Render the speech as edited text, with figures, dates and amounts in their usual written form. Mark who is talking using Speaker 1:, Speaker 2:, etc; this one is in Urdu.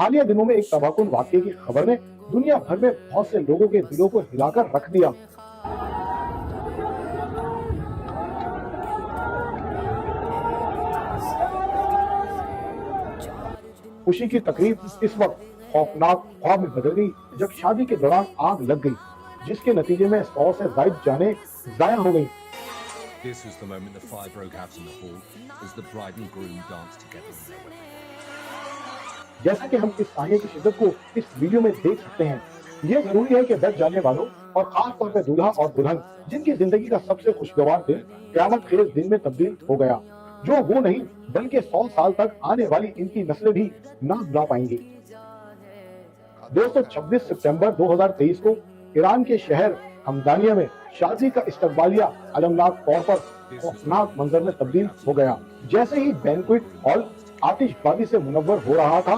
Speaker 1: حالیہ دنوں میں ایک تباہکن واقعے کی خبر نے دنیا بھر میں بہت سے لوگوں کے دلوں کو ہلا کر رکھ دیا۔ خوشی کی تقریب اس وقت خوفناک خواب میں بدل گئی جب شادی کے دوران آگ لگ گئی، جس کے نتیجے میں 100 سے زائد جانیں ضائع ہو گئیں۔
Speaker 2: This was the moment the fire broke out in the hall as the bride and groom danced together in their wedding.
Speaker 1: جیسا کہ ہم اس سائے کی شدت کو اس ویڈیو میں دیکھ سکتے ہیں، یہ ضروری ہے کہ بچ جانے والوں اور خاص طور پہ دولہا اور دلہن جن کی زندگی کا سب سے خوشگوار دن قیامت خیز دن میں تبدیل ہو گیا، جو وہ نہیں بلکہ 100 سال تک آنے والی ان کی نسلیں بھی نہ بھلا پائیں گی۔ دوستو، 26 ستمبر 2023 کو ایران کے شہر ہمدانیہ میں شادی کا استقبالیہ المناک طور پر خوفناک منظر میں تبدیل ہو گیا۔ جیسے ہی بینکویٹ ہال آتش بازی سے منور ہو رہا تھا،